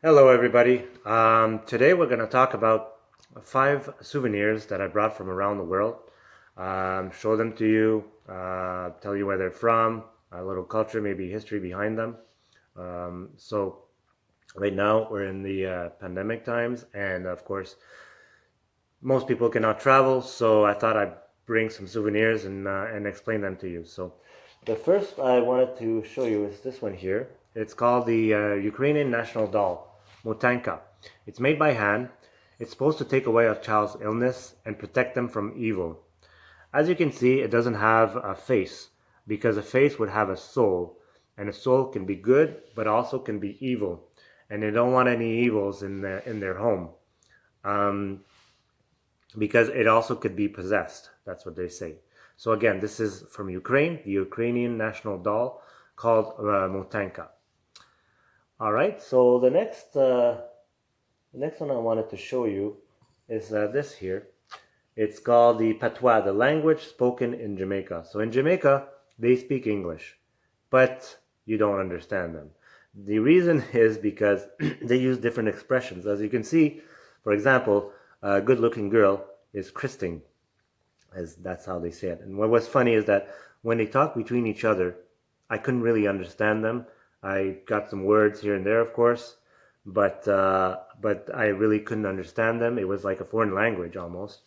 Hello, everybody. Today we're going to talk about 5 souvenirs that I brought from around the world. Show them to you, tell you where they're from, a little culture, maybe history behind them. So, right now we're in the pandemic times, and of course, most people cannot travel. So I thought I'd bring some souvenirs and explain them to you. So, the first I wanted to show you is this one here. It's called the Ukrainian national doll, Motanka. It's made by hand. It's supposed to take away a child's illness and protect them from evil. As you can see, it doesn't have a face because a face would have a soul, and a soul can be good but also can be evil, and they don't want any evils in their home. Um, because it also could be possessed. That's what they say. So again, this is from Ukraine, the Ukrainian national doll called Motanka. All right. So the next one I wanted to show you is this here. It's called the patois, the language spoken in Jamaica. So in Jamaica, they speak English, but you don't understand them. The reason is because they use different expressions. As you can see, for example, a good-looking girl is christing, as that's how they say it. And what was funny is that when they talk between each other, I couldn't really understand them. I got some words here and there, of course, but I really couldn't understand them. It was like a foreign language almost.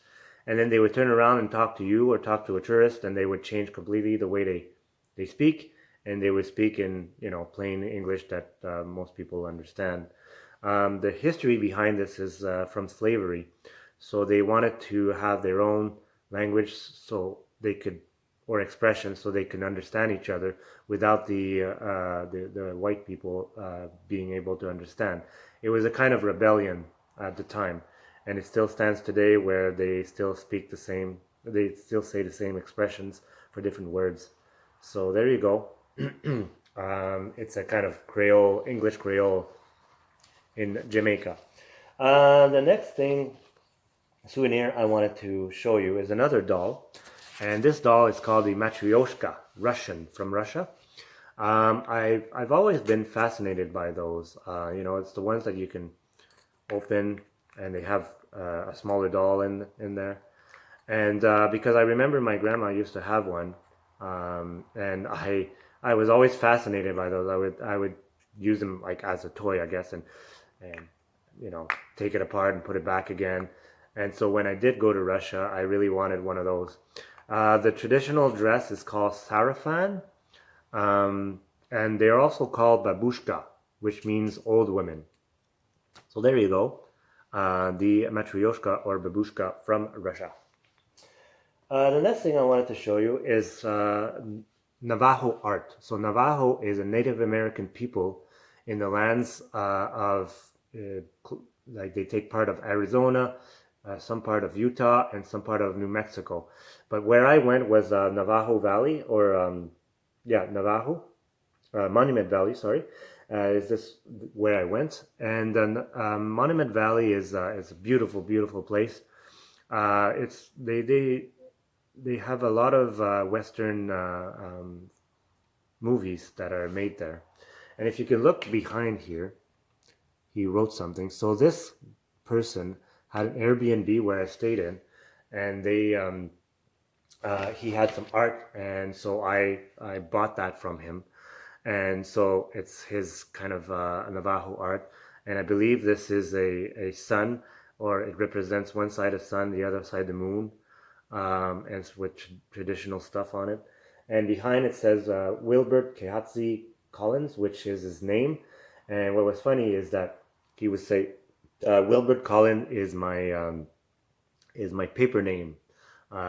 And then they would turn around and talk to you or talk to a tourist, and they would change completely the way they speak, and they would speak in plain English that most people understand. The history behind this is from slavery, so they wanted to have their own language so they could or expression so they can understand each other without the white people being able to understand. It was a kind of rebellion at the time, and it still stands today where they still speak the same, they still say the same expressions for different words. So there you go. It's a kind of Creole, English Creole in Jamaica. The next thing, souvenir I wanted to show you is another doll, and this doll is called the Matryoshka, Russian, from Russia. I've always been fascinated by those. It's the ones that you can open, and they have a smaller doll in there. And because I remember my grandma used to have one, and I was always fascinated by those. I would use them like as a toy, I guess, and take it apart and put it back again. And so when I did go to Russia, I really wanted one of those. The traditional dress is called sarafan, and they're also called babushka, which means old women. So there you go, the matryoshka or babushka from Russia. The next thing I wanted to show you is Navajo art. So Navajo is a Native American people in the lands like they take part of Arizona, some part of Utah, and some part of New Mexico. But where I went was Navajo Valley, or Navajo Monument Valley. Sorry, is this where I went? And Monument Valley is a beautiful, beautiful place. It's they have a lot of Western movies that are made there. And if you can look behind here, he wrote something. So this person had an Airbnb where I stayed in, and he had some art, and so I bought that from him, and so it's his kind of Navajo art, and I believe this is a sun, or it represents one side of sun, the other side the moon, and with traditional stuff on it. And behind it says Wilbert Kehatzi Collins, which is his name. And what was funny is that he would say, Wilbert Collins is my paper name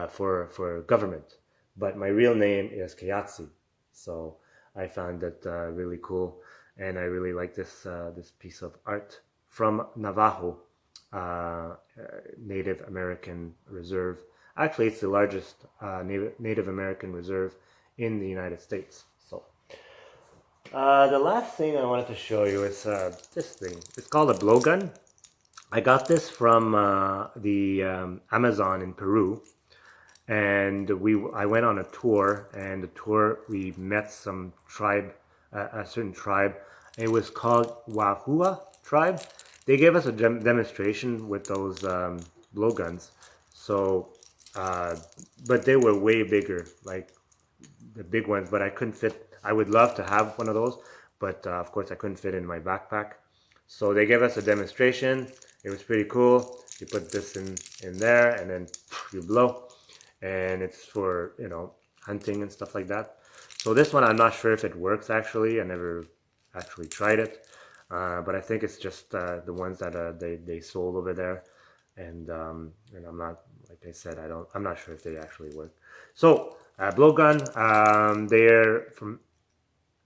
for government, but my real name is Kehatzi. So I found that really cool, and I really like this piece of art from Navajo Native American Reserve. Actually, it's the largest Native American reserve in the United States. So the last thing I wanted to show you is this thing. It's called a blowgun. I got this from the Amazon in Peru, and I went on a tour, and the tour we met some tribe, a certain tribe. It was called Wahua, tribe, they gave us a demonstration with those blowguns. So, but they were way bigger, like the big ones. But I couldn't fit. I would love to have one of those, but of course I couldn't fit in my backpack. So they gave us a demonstration. It was pretty cool. You put this in there, and then you blow, and it's for hunting and stuff like that. So this one I'm not sure if it works actually. I never actually tried it, but I think it's just the ones that they sold over there, and I'm not, like I said, I'm not sure if they actually work. So blowgun, they're from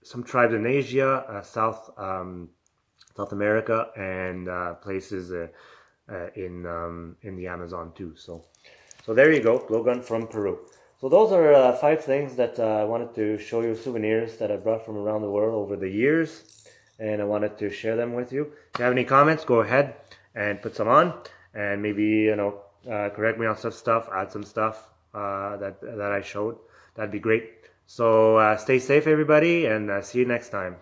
some tribes in Asia, South America, and places in the Amazon too. So there you go, blowgun from Peru. So those are 5 things that I wanted to show you, souvenirs that I brought from around the world over the years, and I wanted to share them with you. If you have any comments, go ahead and put some on, and maybe correct me on some stuff, add some stuff that I showed. That'd be great. So stay safe, everybody, and see you next time.